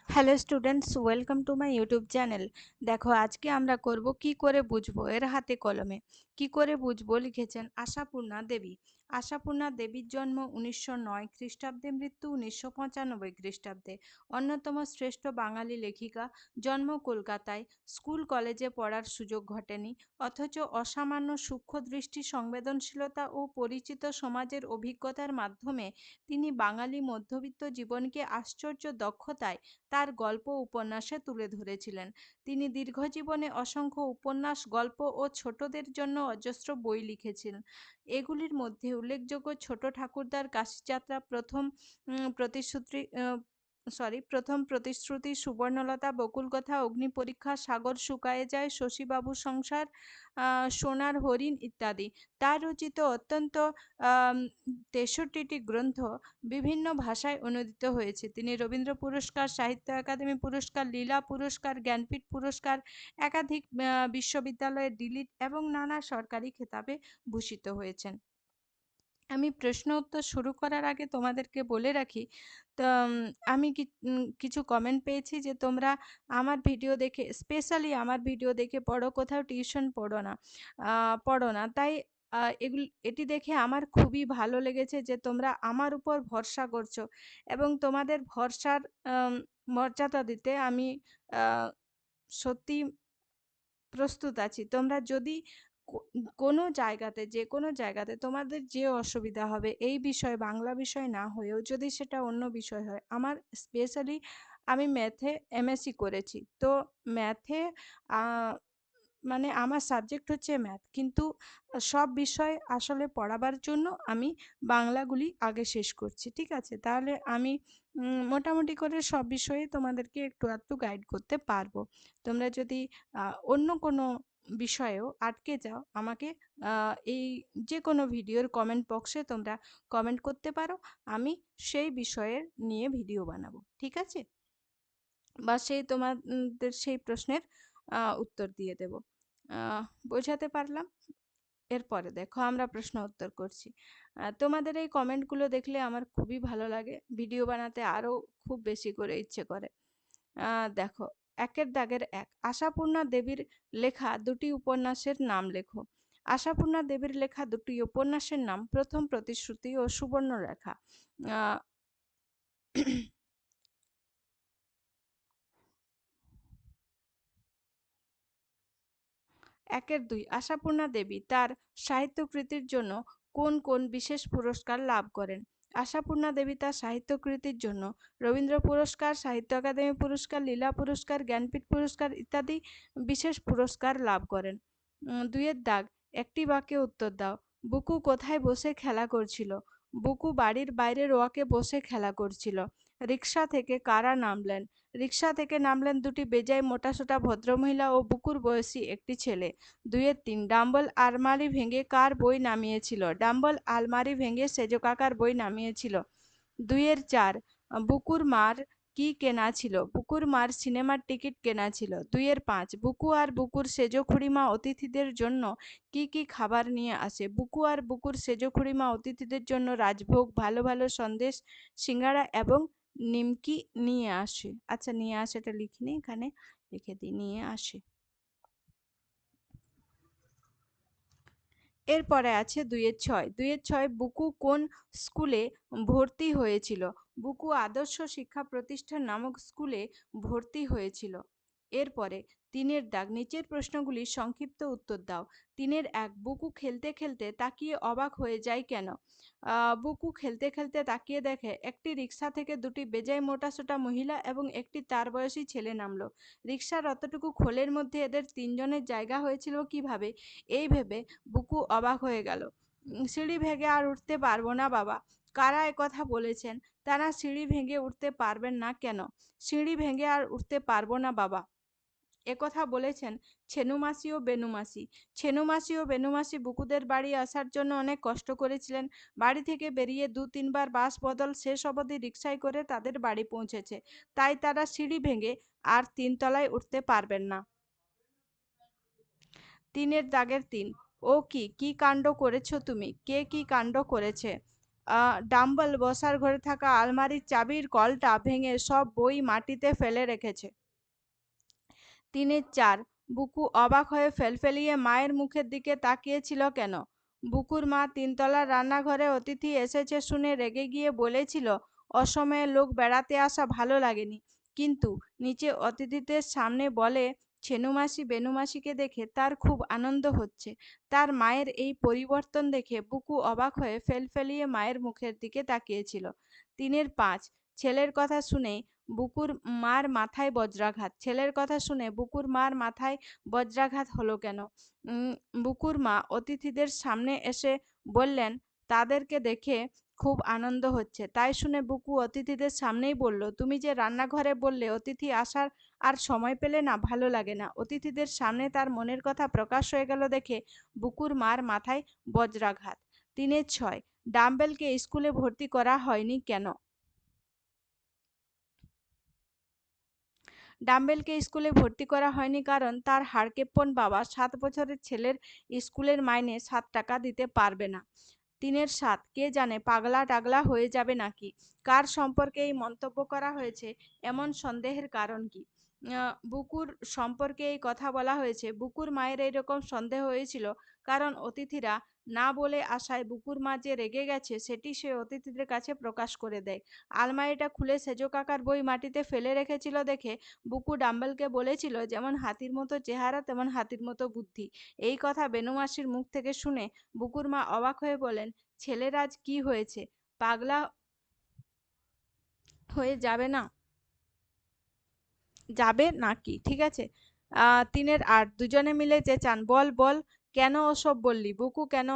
Hello students, welcome to my YouTube channel. দেখো, আজকে আমরা করব কি করে বুঝবো এর হাতে কলমে। কি করে বুঝবো লিখেছেন আশাপূর্ণা দেবী। আশাপূর্ণা দেবীর জন্ম 1909 খ্রিস্টাব্দে, মৃত্যু 1995 খ্রিস্টাব্দে। অন্যতম শ্রেষ্ঠ বাঙালি লেখিকা। জন্ম কলকাতায়। স্কুল কলেজে পড়ার সুযোগ ঘটেনি, অথচ অসামান্য সূক্ষ্ম দৃষ্টি, সংবেদনশীলতা ও পরিচিত সমাজের অভিজ্ঞতার মাধ্যমে তিনি বাঙালি মধ্যবিত্ত জীবনকে আশ্চর্য দক্ষতায় তার গল্প উপন্যাসে তুলে ধরেছিলেন। তিনি দীর্ঘজীবনে অসংখ্য উপন্যাস, গল্প ও ছোটদের জন্য অজস্র বই লিখেছেন। এগুলির মধ্যে উল্লেখযোগ্য ছোট ঠাকুরদার কাশিযাত্রা, প্রথম প্রতিশ্রুতি, সুবর্ণলতা, বকুলকথা, অগ্নিপরীক্ষা, সাগর শুকায়ে যায়, শশীবাবু সংসার, সোনার হরিণ ইত্যাদি। তার রচিত অত্যন্ত 63টি গ্রন্থ বিভিন্ন ভাষায় অনূদিত হয়েছে। তিনি রবীন্দ্র পুরস্কার, সাহিত্য একাডেমি পুরস্কার, লীলা পুরস্কার, জ্ঞানপীঠ পুরস্কার, একাধিক বিশ্ববিদ্যালয়ের ডিলিট এবং নানা সরকারি খেতাবে ভূষিত হয়েছেন। আমি প্রশ্ন উত্তর শুরু করার আগে তোমাদেরকে বলে রাখি, তো আমি কিছু কমেন্ট পেয়েছি যে তোমরা আমার ভিডিও দেখে, স্পেশালি আমার ভিডিও দেখে পড়ো, কোথাও টিউশন পড়ো না। তাই এটি দেখে আমার খুবই ভালো লেগেছে যে তোমরা আমার উপর ভরসা করছো, এবং তোমাদের ভরসার মর্যাদা দিতে আমি সত্যি প্রস্তুত আছি। তোমরা যদি কোনো জায়গাতে, যে কোনো জায়গাতে তোমাদের যে অসুবিধা হবে, এই বিষয় বাংলা বিষয় না হয়েও যদি সেটা অন্য বিষয় হয়, আমার স্পেশালি আমি ম্যাথে এমএসসি করেছি, তো ম্যাথে মানে আমার সাবজেক্ট হচ্ছে ম্যাথ, কিন্তু সব বিষয় আসলে পড়াবার জন্য আমি বাংলাগুলি আগে শেষ করছি। ঠিক আছে, তাহলে আমি মোটামুটি করে সব বিষয়ে তোমাদেরকে একটু আধটু গাইড করতে পারবো। তোমরা যদি অন্য কোনো বিষয়েও আটকে যাও, আমাকে এই যে কোনো ভিডিওর কমেন্ট বক্সে তোমরা কমেন্ট করতে পারো। আমি সেই বিষয়ের নিয়ে ভিডিও বানাবো, ঠিক আছে, বা সেই তোমাদের সেই প্রশ্নের উত্তর দিয়ে দেব। বোঝাতে পারলাম? এরপরে দেখো, আমরা প্রশ্ন উত্তর করছি। তোমাদের এই কমেন্টগুলো দেখলে আমার খুবই ভালো লাগে, ভিডিও বানাতে আরও খুব বেশি করে ইচ্ছে করে। দেখো, একের দাগের এক, আশাপূর্ণা দেবীর লেখা দুটি উপন্যাসের নাম লেখো। আশাপূর্ণা দেবীর লেখা দুটি উপন্যাসের নাম প্রথম প্রতিশ্রুতি ও সুবর্ণরেখা। আহ একের দুই, আশাপূর্ণা দেবী তার সাহিত্যকৃতির জন্য কোন কোন বিশেষ পুরস্কার লাভ করেন? আশাপূর্ণা দেবী তার সাহিত্যকৃতির জন্য রবীন্দ্র পুরস্কার, সাহিত্য একাডেমি পুরস্কার, লীলা পুরস্কার, জ্ঞানপীঠ পুরস্কার ইত্যাদি বিশেষ পুরস্কার লাভ করেন। দুইয়ের দাগ, একটি বাক্যে উত্তর দাও। বুকু কোথায় বসে খেলা করছিল? বুকু বাড়ির বাইরের ওয়াকে বসে খেলা করছিল। রিকশা থেকে কারা নামলেন? রিকশা থেকে নামলেন দুটি বেজায় মোটাসোটা ভদ্রমহিলা ও বুকুর বয়সী একটি ছেলে। দুইয়ের তিন, ডাম্বল আলমারি ভেঙে কার বই নামিয়েছিল? ডাম্বল আলমারি ভেঙে সেজো কাকার বই নামিয়েছিল। দুইয়ের চার, বুকুর মার কি কেনা ছিল? বুকুর মার সিনেমার টিকিট কেনা ছিল। দুইয়ের পাঁচ, বুকু আর বুকুর সেজো খুড়িমা অতিথিদের জন্য কি কি খাবার নিয়ে আসে? বুকু আর বুকুর সেজো খুড়িমা অতিথিদের জন্য রাজভোগ, ভালো ভালো সন্দেশ, সিঙ্গারা এবং নিমকি নিয়ে আসে। আচ্ছা, নিয়ে আসে এটা লিখিনি, এখানে লিখে দিই, নিয়ে আসে। এরপরে আছে দুইয়ের ছয়। দুইয়ের ছয়, বুকু কোন স্কুলে ভর্তি হয়েছিল? বুকু আদর্শ শিক্ষা প্রতিষ্ঠান নামক স্কুলে ভর্তি হয়েছিল। এরপরে তিনের দাগ, নিচের প্রশ্নগুলির সংক্ষিপ্ত উত্তর দাও। তিনের এক, বুকু খেলতে খেলতে তাকিয়ে অবাক হয়ে যায় কেন? বুকু খেলতে খেলতে তাকিয়ে দেখে একটি রিক্সা থেকে দুটি বেজায় মোটাসোটা মহিলা এবং একটি তার বয়সী ছেলে নামলো। রিক্সার অতটুকু খোলের মধ্যে এদের তিনজনের জায়গা হয়েছিল কিভাবে? এই ভেবে বুকু অবাক হয়ে গেল। সিঁড়ি ভেঙে আর উঠতে পারবো না বাবা। কারা একথা বলেছেন? তারা সিঁড়ি ভেঙে উঠতে পারবেন না কেন? সিঁড়ি ভেঙে আর উঠতে পারবো না বাবা, একথা বলেছেন ছেনুমাসি ও বেনুমাসি। ছেনুমাসি ও বেনুমাসি বুকুদের বাড়ি আসার জন্য অনেক কষ্ট করেছিলেন। বাড়ি থেকে বেরিয়ে 2-3 বার বাস বদল শেষ অবধি রিক্সায় করে তাদের বাড়ি পৌঁছেছে। তাই তারা সিঁড়ি ভেঙে আর 3 তলায় উঠতে পারবেন না। তিনের দাগের তিন, ও কি কি কাণ্ড করেছো তুমি? কে কি কাণ্ড করেছে? ডাম্বল বসার ঘরে থাকা আলমারির চাবির কলটা ভেঙে সব বই মাটিতে ফেলে রেখেছে। 3-4 বুকু অবাক হয়ে ফেলফেলিয়ে মায়ের মুখের দিকে তাকিয়েছিল কেন? বুকুর মা তিনতলার রান্নাঘরে অতিথি এসেছে শুনে রেগে গিয়ে বলেছিল অসময়ে লোক বেড়াতে আসা ভালো লাগেনি, কিন্তু নিচে অতিথিদের সামনে বলে ছেনুমাসি বেনুমাসিকে দেখে তার খুব আনন্দ হচ্ছে। তার মায়ের এই পরিবর্তন দেখে বুকু অবাক হয়ে ফেলফেলিয়ে মায়ের মুখের দিকে তাকিয়েছিল। 3-5 ছেলের কথা শুনে বুকুর মার মাথায় বজ্রাঘাত। ছেলের কথা শুনে বুকুর মার মাথায় বজ্রাঘাত হলো কেন? বুকুর মা অতিথিদের সামনে এসে বললেন তাদেরকে দেখে খুব আনন্দ হচ্ছে। তাই শুনে বুকু অতিথিদের সামনেই বলল, তুমি যে রান্নাঘরে বললে অতিথি আসার আর সময় পেলে না, ভালো লাগে না। অতিথিদের সামনে তার মনের কথা প্রকাশ হয়ে গেল দেখে বুকুর মার মাথায় বজ্রাঘাত। 3-6 ডাম্বেলকে স্কুলে ভর্তি করা হয়নি কেন? ডাম্বেলকে স্কুলে ভর্তি করা হয়নি কারণ তার হাড়কেপ্পন বাবা 7 বছরের ছেলের স্কুলের মাইনে 7 টাকা দিতে পারবে না। 3-7 কে জানে পাগলা টাগলা হয়ে যাবে নাকি? কার সম্পর্কে এই মন্তব্য করা হয়েছে এমন সন্দেহের কারণ কি? বুকুর সম্পর্কে এই কথা বলা হয়েছে। বুকুর মায়ের এইরকম সন্দেহ হয়েছিল কারণ অতিথিরা না বলে আসায় বুকুর মা যে রেগে গেছে সেটি সে অতিথিদের কাছে প্রকাশ করে দেয়। আলমারিটা খুলে সেজো কাকার বই মাটিতে ফেলে রেখেছিল দেখে বুকু ডাম্বেলকে বলেছিল যেমন হাতির মতো চেহারা তেমন হাতির মতো বুদ্ধি। এই কথা বেনুমাসির মুখ থেকে শুনে বুকুর মা অবাক হয়ে বলেন, ছেলের আজ কি হয়েছে? পাগলা হয়ে যাবে নাকি? ঠিক আছে। 3-8 দুজনে মিলে চেঁচান, বল বল কেন ওসব বললি? বুকু কেন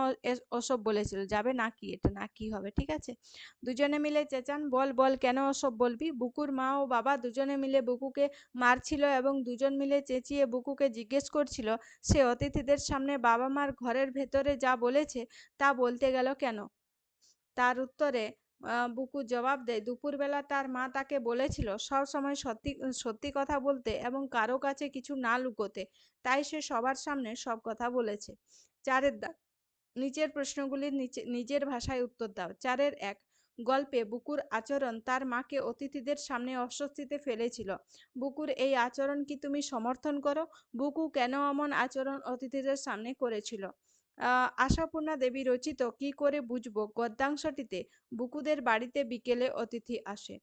ওসব বলেছিল? যাবে নাকি? এটা নাকি হবে, ঠিক আছে। দুজনে মিলে চেঁচান, বল বল কেন ওসব বলবি? বুকুর মা ও বাবা দুজনে মিলে বুকুকে মারছিল এবং দুজন মিলে চেঁচিয়ে বুকুকে জিজ্ঞেস করছিল সে অতিথিদের সামনে বাবা মার ঘরের ভেতরে যা বলেছে তা বলতে গেল কেন? তার উত্তরে বুকু জবাব দেয়, দুপুরবেলা তার মা তাকে বলেছিল সব সময় সত্যি সত্যি কথা বলতে এবং কারো কাছে কিছু না লুকোতে, তাই সে সবার সামনে সব কথা বলেছে। 4-এর দাগ, নিচের প্রশ্নগুলির নিজের ভাষায় উত্তর দাও। 4-1 গল্পে বুকুর আচরণ তার মাকে অতিথিদের সামনে অস্বস্তিতে ফেলেছিল। বুকুর এই আচরণ কি তুমি সমর্থন করো? বুকু কেন এমন আচরণ অতিথিদের সামনে করেছিল? আশাপূর্ণা দেবী রচিত কি করে বুঝবো গদ্যাংশটিতে বুকুদের বাড়িতে বিকেলে অতিথি আসে।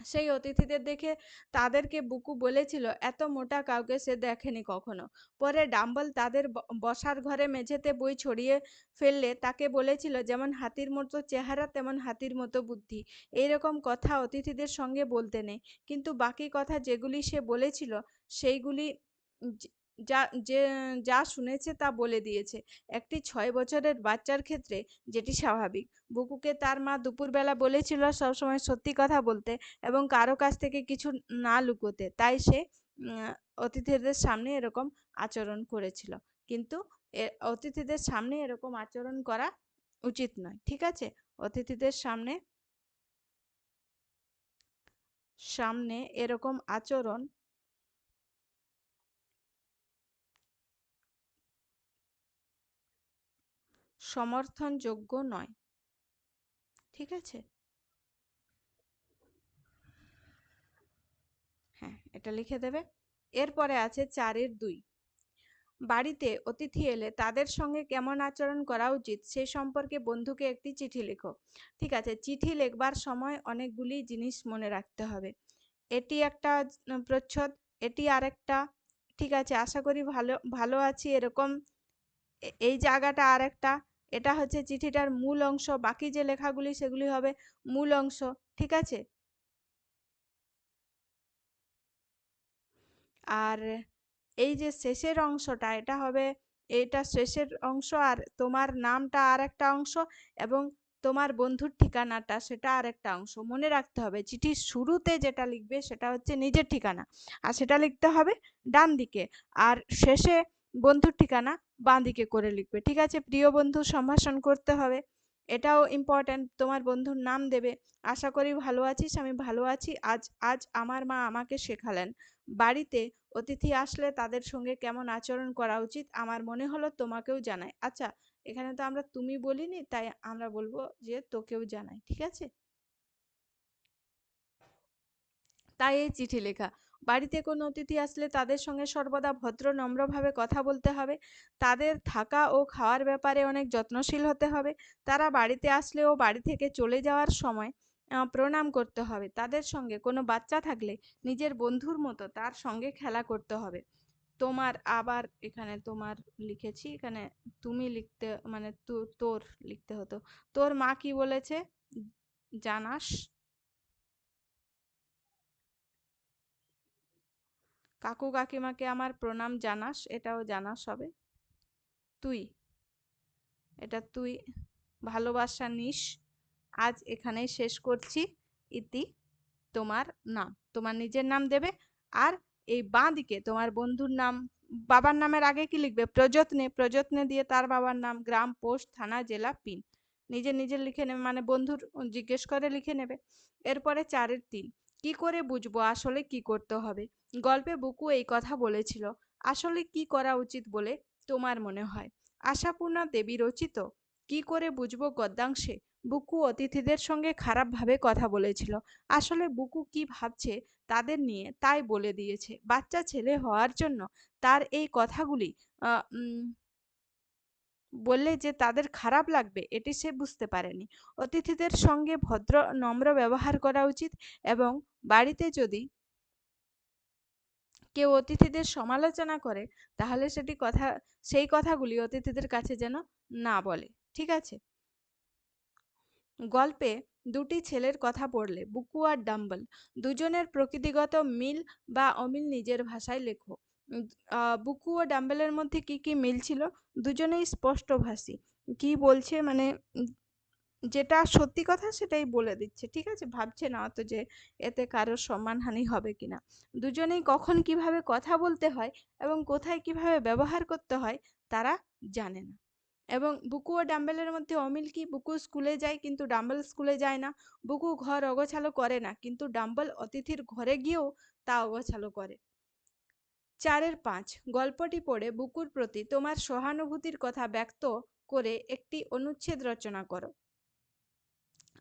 সেই অতিথিদের দেখে তাদেরকে বুকু বলেছিল এত মোটা কাউকে সে দেখেনি কখনো। পরে ডাম্বল তাদের বসার ঘরে মেঝেতে বই ছড়িয়ে ফেললে তাকে বলেছিল যেমন হাতির মতো চেহারা তেমন হাতির মতো বুদ্ধি। এইরকম কথা অতিথিদের সঙ্গে বলতে নেই, কিন্তু বাকি কথা যেগুলি সে বলেছিল সেইগুলি যা যে যা শুনেছে তা বলে দিয়েছে, একটি 6 বছরের বাচ্চার ক্ষেত্রে যেটি স্বাভাবিক। বুকুকে তার মা দুপুরবেলা বলেছিল সবসময় সত্যি কথা বলতে এবং কারো কাছ থেকে কিছু না লুকোতে, তাই সে অতিথিদের সামনে এরকম আচরণ করেছিল। কিন্তু অতিথিদের সামনে এরকম আচরণ করা উচিত নয়, ঠিক আছে। অতিথিদের সামনে সামনে এরকম আচরণ সমর্থনযোগ্য নয়, ঠিক আছে। হ্যাঁ, এটা লিখে দেবে। এরপরে আছে 4-2 বাড়িতে অতিথি এলে তাদের সঙ্গে কেমন আচরণ করা উচিত সে সম্পর্কে বন্ধুকে একটি চিঠি লেখো। ঠিক আছে, চিঠি লেখবার সময় অনেকগুলি জিনিস মনে রাখতে হবে। এটি একটা প্রচ্ছদ, এটি আরেকটা, ঠিক আছে। আশা করি ভালো ভালো আছি এরকম এই জায়গাটা আরেকটা, এটা হচ্ছে চিঠিটার মূল অংশ, বাকি যে লেখাগুলি সেগুলি হবে মূল অংশ, ঠিক আছে। আর এই যে শেষের অংশটা এটা হবে, এটা শেষের অংশ, আর তোমার নামটা আর একটা অংশ এবং তোমার বন্ধুর ঠিকানাটা সেটা আর একটা অংশ। মনে রাখতে হবে চিঠির শুরুতে যেটা লিখবে সেটা হচ্ছে নিজের ঠিকানা, আর সেটা লিখতে হবে ডান দিকে, আর শেষে বন্ধুর ঠিকানা বাঁ দিকে করে লিখবে, ঠিক আছে। প্রিয় বন্ধু সম্ভাষণ করতে হবে, এটাও ইম্পর্ট্যান্ট। তোমার বন্ধুর নাম দেবে। আশা করি ভালো আছিস, আমি ভালো আছি, আজ আজ আমার মা আমাকে শেখালেন। বাড়িতে অতিথি আসলে তাদের সঙ্গে কেমন আচরণ করা উচিত আমার মনে হলো তোমাকেও জানাই। আচ্ছা, এখানে তো আমরা তুমি বলিনি, তাই আমরা বলবো যে তোকেও জানাই, ঠিক আছে? তাই এই চিঠি লেখা। বাড়িতে কোনো অতিথি আসলে তাদের সঙ্গে সর্বদা ভদ্র নম্রভাবে কথা বলতে হবে। তাদের থাকা ও খাওয়ার ব্যাপারে অনেক যত্নশীল হতে হবে। তারা বাড়িতে আসলে ও বাড়ি থেকে চলে যাওয়ার সময় প্রণাম করতে হবে। তাদের সঙ্গে কোনো বাচ্চা থাকলে নিজের বন্ধুর মতো তার সঙ্গে খেলা করতে হবে। তোমার আবার এখানে তোমার লিখেছি, এখানে তুমি লিখতে মানে তোর লিখতে হতো। তোর মা কি বলেছে জানাস? কাকু কাকিমাকে আমার প্রণাম জানাস, এটাও জানাস হবে। তুই, এটা তুই ভালোবাসা নিস। আজ এখানেই শেষ করছি। ইতি, তোমার নাম, তোমার নিজের নাম দেবে। আর এই বাঁ দিকে তোমার বন্ধুর নাম, বাবার নামের আগে কি লিখবে? প্রযত্নে, প্রযত্নে দিয়ে তার বাবার নাম, গ্রাম, পোস্ট, থানা, জেলা, পিন। নিজের নিজের লিখে নেবে, মানে বন্ধুর জিজ্ঞেস করে লিখে নেবে। এরপরে 4-3, কি করে বুঝবো আসলে কি করতে হবে? গল্পে বুকু এই কথা বলেছিল। আসলে কি করা উচিত বলে তোমার মনে হয়? আশাপূর্ণা দেবী রচিত কি করে বুঝবো গদ্যাংশে বুকু অতিথিদের সঙ্গে খারাপভাবে কথা বলেছিল। আসলে বুকু কি ভাবছে তাদের নিয়ে তাই বলে দিয়েছে। বাচ্চা ছেলে হওয়ার জন্য তার এই কথাগুলি বললে যে তাদের খারাপ লাগবে এটি সে বুঝতে পারেনি। অতিথিদের সঙ্গে ভদ্র নম্র ব্যবহার করা উচিত, এবং বাড়িতে যদি কেউ অতিথিদের সমালোচনা করে তাহলে সেই কথাগুলি অতিথিদের কাছে যেন না বলে, ঠিক আছে? গল্পে দুটি ছেলের কথা পড়লে বুকু আর ডাম্বল দুজনের প্রকৃতিগত মিল বা অমিল নিজের ভাষায় লেখো। বুকু ও ডাম্বেলের মধ্যে কি কি মিল ছিল? দুজনেই স্পষ্টভাষী। কি বলছে মানে যেটা সত্যি কথা সেটাই বলে দিচ্ছে, ঠিক আছে? ভাবছে না অত যে এতে কারোর সম্মানহানি হবে কিনা। দুজনেই কখন কিভাবে কথা বলতে হয় এবং কোথায় কিভাবে ব্যবহার করতে হয় তারা জানে না। এবং বুকু ও ডাম্বেলের মধ্যে অমিল কি? বুকু স্কুলে যায় কিন্তু ডাম্বল স্কুলে যায় না। বুকু ঘর অগোছালো করে না কিন্তু ডাম্বল অতিথির ঘরে গিয়েও তা অগোছালো করে। 4-5, গল্পটি পড়ে বুকুর প্রতি তোমার সহানুভূতির কথা ব্যক্ত করে একটি অনুচ্ছেদ রচনা করো।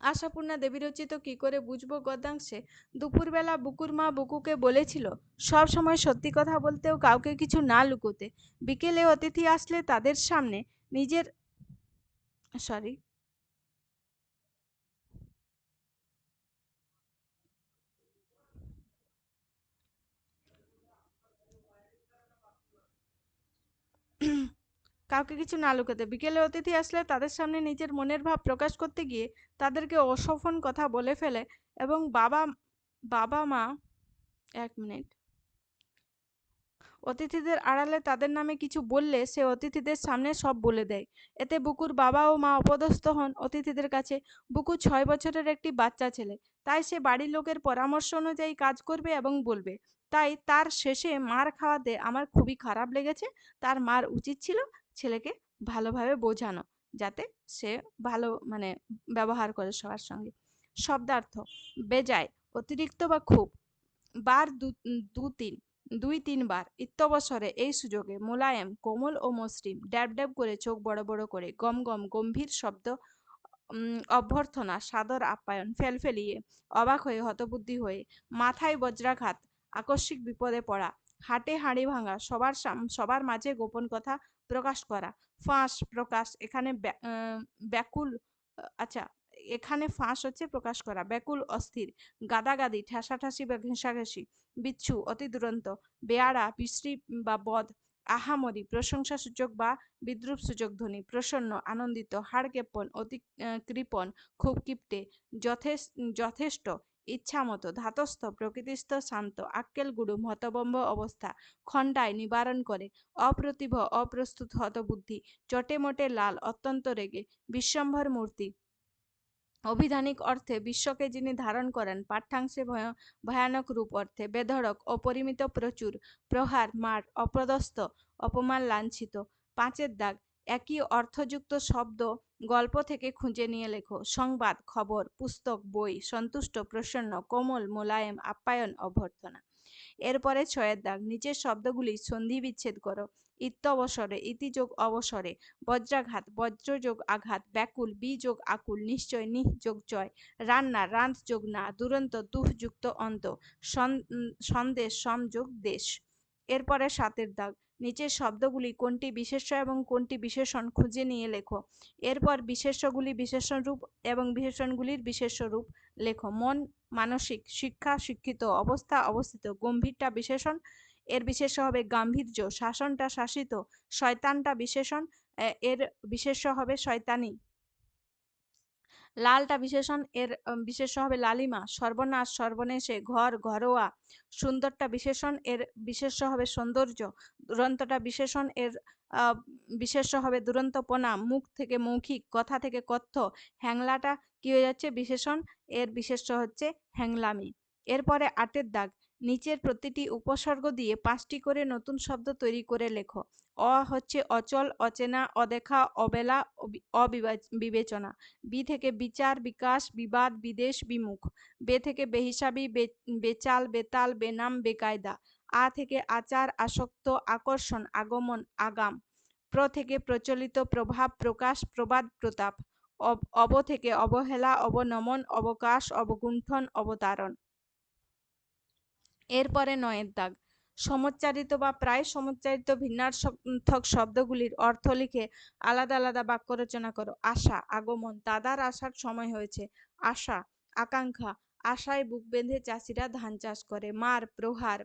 আশাপূর্ণা দেবী রচিত কি করে বুঝবো গদ্যাংশে দুপুরবেলা বুকুর মা বুকুকে বলেছিল সব সময় সত্যি কথা বলতেও কাউকে কিছু না লুকোতে। বিকেলে অতিথি আসলে তাদের সামনে নিজের সরি কাউকে কিছু না লুকোতে। বিকেলে অতিথি আসলে তাদের সামনে নিজের মনের ভাব প্রকাশ করতে গিয়ে তাদেরকে অশোভন কথা বলে ফেলে, এবং বাবা বাবা মা 1 মিনিট অতিথিদের আড়ালে তাদের নামে কিছু বললে সে অতিথিদের সামনে সব বলে দেয়। এতে বুকুর বাবা ও মা অপদস্থ হন অতিথিদের কাছে। বুকু 6 বছরের একটি বাচ্চা ছেলে, তাই সে বাড়ির লোকের পরামর্শ অনুযায়ী কাজ করবে এবং বলবে। তাই তার শেষে মার খাওয়াতে আমার খুবই খারাপ লেগেছে। তার মার উচিত ছিল ছেলেকে ভালোভাবে বোঝানো, যাতে সে ভালো মানে ব্যবহার করে সবার সঙ্গে। শব্দার্থ: বেজায়, অতিরিক্ত বা খুব। বার 2-3 বার ইত্যবসরে এই সুযোগে মোলায়েম, কোমল ও মসৃণ, ড্যাব ড্যাব করে চোখ বড় বড় করে, গম গম গম্ভীর শব্দ, অভ্যর্থনা, সাদর আপ্যায়ন, ফেলফেলিয়ে, অবাক হয়ে, হতবুদ্ধি হয়ে, মাথায় বজ্রাঘাত, আকস্মিক বিপদে পড়া, হাটে হাঁড়ি ভাঙা, সবার মাঝে গোপন কথা প্রকাশ করা। ফাঁস, প্রকাশ, এখানে ব্যাকুল, আচ্ছা, এখানে ফাঁস হচ্ছে প্রকাশ করা, ব্যাকুল, অস্থির, গাদাগাদি, ঠেসাঠাসি বা ঘেঁষাঘেঁষি, বিচ্ছু, অতি দুরন্ত, বেয়াড়া, বিশ্রী বা বধ, আহামরি, প্রশংসাসূচক বা বিদ্রুপসূচক ধ্বনি, প্রসন্ন, আনন্দিত, হাড় কেঁপন, অতি কৃপণ, খুব কিপ্টে, যথেষ্ট, ইচ্ছামতো, ধাতস্থ, প্রকৃতিস্থ, শান্ত, আক্কেল গুডুম, হতবম্ব অবস্থা, খণ্ডায়, নিবারণ করে, অপ্রতিভ, অপ্রস্তুত, হতবুদ্ধি, চটে মোটে লাল, অত্যন্ত রেগে, বিশ্বম্ভর মূর্তি, অভিধানিক অর্থে বিশ্বকে যিনি ধারণ করেন, পাঠ্যাংশে ভয়ানক রূপ অর্থে বেধড়ক, অপরিমিত, প্রচুর, প্রহার, মার, অপদস্থ, অপমান, লাঞ্ছিত। 5-এর দাগ, একই অর্থযুক্ত শব্দ গল্প থেকে খুঁজে নিয়ে লেখো। সংবাদ, খবর, পুস্তক, বই, সন্তুষ্ট, প্রসন্ন, কোমল, মোলায়েম, আপ্যায়ন, অভ্যর্থনা। এরপরে 6-এর দাগ, নিচের শব্দগুলি সন্ধি বিচ্ছেদ করো। ইত্যবসরে, ইতি যোগ অবসরে, বজ্রাঘাত, বজ্র যোগ আঘাত, ব্যাকুল, বি যোগ আকুল, নিশ্চয়, নিহ যোগ জয়, রান্না, রান্ধ যোগ না, দুরন্ত, দুহ যুক্ত অন্ত, সন্দেশ, সম যোগ দেশ। এরপরে 7 দাগ, নিচের শব্দগুলি কোনটি বিশেষ্য এবং কোনটি বিশেষণ খুঁজে নিয়ে লেখো। এরপর বিশেষ্যগুলি বিশেষণ রূপ এবং বিশেষণগুলির বিশেষ্য রূপ লেখো। মন, মানসিক, শিক্ষা, শিক্ষিত, অবস্থা, অবস্থিত, গম্ভীরটা বিশেষণ, এর বিশেষ্য হবে গাম্ভীর্য, শাসনটা শাসিত, শয়তানটা বিশেষণ, এর বিশেষ্য হবে শয়তানি, লালটা বিশেষণ, এর বিশেষ্য হবে লালিমা, সর্বনাশ, সর্বনেশে, ঘর, ঘরোয়া, সুন্দরটা বিশেষণ, এর বিশেষ্য হবে সৌন্দর্য, দুরন্তটা বিশেষণ, এর বিশেষ্য হবে দুরন্তপনা, মুখ থেকে মৌখিক, কথা থেকে কথ্য, হ্যাংলাটা কি হয়ে যাচ্ছে বিশেষণ, এর বিশেষ্য হচ্ছে হ্যাংলামি। এরপরে 8 দাগ, নিচের প্রতিটি উপসর্গ দিয়ে 5টি করে নতুন শব্দ তৈরি করে লেখো। অ হচ্ছে অচল, অচেনা, অদেখা, অবেলা, অবিবেচনা। বি থেকে বিচার, বিকাশ, বিবাদ, বিদেশ, বিমুখ। বে থেকে বেহিসাবি, বেচাল, বেতাল, বেনাম, বেকায়দা। আ থেকে আচার, আসক্ত, আকর্ষণ, আগমন, আগাম। প্র থেকে প্রচলিত, প্রভাব, প্রকাশ, প্রবাদ, প্রতাপ। অব থেকে অবহেলা, অবনমন, অবকাশ, অবগুণ্ঠন, অবতারণ। এরপরে 9 দাগ, সমুচ্চারিত বা প্রায় সমুচ্চারিত ভিন্নার্থক শব্দগুলির অর্থ লিখে আলাদা আলাদা বাক্য রচনা করো। আশা, আগমন, দাদার আসার সময় হয়েছে। আশা, আকাঙ্ক্ষা, আশায় বুক বেঁধে চাষিরা ধান চাষ করে। মার, প্রহার,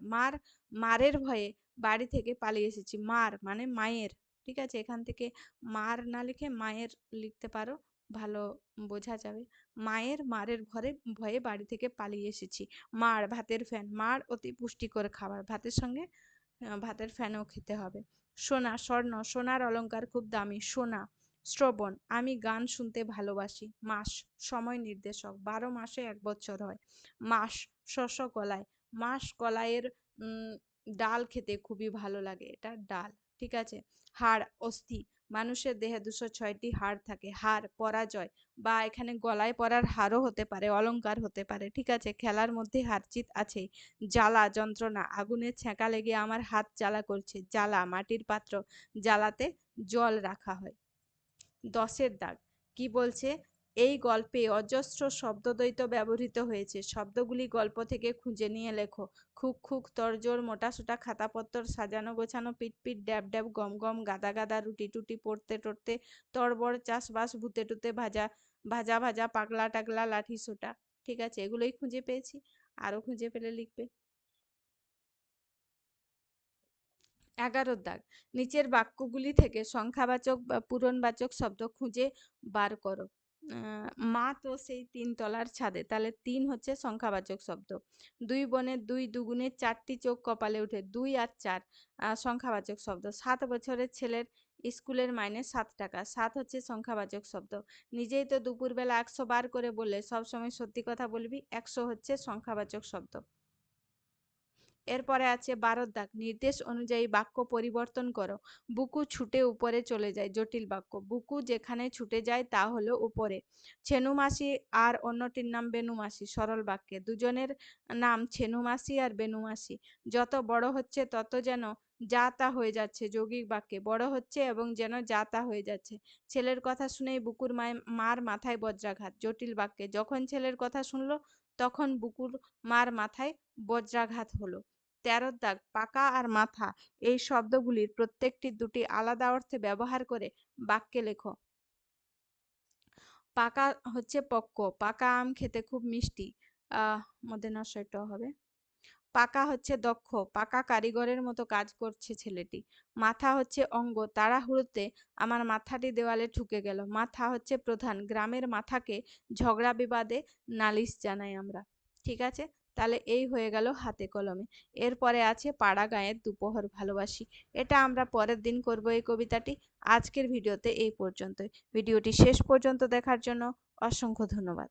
মারের ভয়ে বাড়ি থেকে পালিয়ে এসেছি। মার মানে মায়ের, ঠিক আছে, এখান থেকে মার না লিখে মায়ের লিখতে পারো, ভালো বোঝা যাবে। মারের ভয়ে বাড়ি থেকে পালিয়ে এসেছি। মাড়, ভাতের ফ্যান, মাড় অতি পুষ্টিকর খাবার, ভাতের সঙ্গে ভাতের ফ্যানও খেতে হবে। সোনা, স্বর্ণ, সোনার অলংকার খুব দামি। সোনা। শ্রবণ, আমি গান শুনতে ভালোবাসি। মাস, সময় নির্দেশক, 12 মাসে 1 বছর হয়। মাস, শস্য, কলাই। মাস কলাইয়ের ডাল খেতে খুবই ভালো লাগে, এটা ডাল, ঠিক আছে। হাড়, অস্থি, মানুষের দেহে 206টি হাড় থাকে। হার, পরাজয়, বা এখানে গলায় পরার হারও হতে পারে, অলংকার হতে পারে, ঠিক আছে। খেলার মধ্যে হারজিত আছে। জ্বালা, যন্ত্রণা, আগুনের ছ্যাঁকা লেগে আমার হাত জ্বালা করছে। জ্বালা, মাটির পাত্র, জ্বালাতে জল রাখা হয়। 10 দাগ, কি বলছে, এই গল্পে অজস্র শব্দদ্বৈত ব্যবহৃত হয়েছে, শব্দগুলি গল্প থেকে খুঁজে নিয়ে লেখো। খুক খুক, তরজোড়, মোটাসোটা, খাতাপত্তর, সাজানো গোছানো, পিটপিট, ড্যাব ড্যাব, গম গম, গাদা গাদা, রুটি টুটি, পড়তে টড়তে, তড়বড়, চাষবাস, ভূতে টুতে, ভাজা ভাজা ভাজা, পাগলা টাগলা, লাঠি সোটা, ঠিক আছে, এগুলোই খুঁজে পেয়েছি, আরো খুঁজে পেলে লিখবে। 11 দাগ, নিচের বাক্যগুলি থেকে সংখ্যাবাচক বা পূরণবাচক শব্দ খুঁজে বার করো। মা তো সেই 3 তলার ছাদে, তাহলে 3 হচ্ছে সংখ্যাবাচক শব্দ। 2 বনের 2 দুগুণে 4টি চোখ কপালে উঠে, 2 আর 4 সংখ্যাবাচক শব্দ। 7 বছরের ছেলের স্কুলের মাইনে 7 টাকা, 7 হচ্ছে সংখ্যাবাচক শব্দ। নিজেই তো দুপুরবেলা 100 বার করে বললে, সবসময় সত্যি কথা বলবি, 100 হচ্ছে সংখ্যাবাচক শব্দ। এরপরে আছে 12 দাগ, নির্দেশ অনুযায়ী বাক্য পরিবর্তন করো। বুকু ছুটে উপরে চলে যায়, জটিল বাক্য। বুকু যেখানে ছুটে যায় তা হলো উপরে। ছেনু মাসি আর অন্যটির নাম বেনু মাসি, সরল বাক্যে। দুজনের নাম ছেনু মাসি আর বেনু মাসি। যত বড় হচ্ছে তত যেন যা তা হয়ে যাচ্ছে, যৌগিক বাক্যে। বড় হচ্ছে এবং যেন যা তা হয়ে যাচ্ছে। ছেলের কথা শুনেই বুকুর মার মাথায় বজ্রাঘাত, জটিল বাক্যে। যখন ছেলের কথা শুনলো তখন বুকুর মার মাথায় বজ্রাঘাত হলো। 13 দাগ, পাকা আর মাথা, এই শব্দগুলির প্রত্যেকটি দুটি আলাদা অর্থে ব্যবহার করে বাক্যে লেখো। পাকা হচ্ছে পক্ক, পাকা আম খেতে খুব মিষ্টি, মধ্যে নষ্ট হবে। পাকা হচ্ছে দক্ষ, পাকা কারিগরের মতো কাজ করছে ছেলেটি। মাথা হচ্ছে অঙ্গ, তাড়াহুড়োতে আমার মাথাটি দেওয়ালে ঠুকে গেল। মাথা হচ্ছে প্রধান, গ্রামের মাথাকে ঝগড়া বিবাদে নালিশ জানাই আমরা, ঠিক আছে। তাহলে এই হয়ে গেল হাতে কলমে। এরপরে আছে পাড়া গাঁয়ের দুপোহর ভালোবাসি, এটা আমরা পরের দিন করব এই কবিতাটি। আজকের ভিডিওতে এই পর্যন্তই। ভিডিওটি শেষ পর্যন্ত দেখার জন্য অসংখ্য ধন্যবাদ।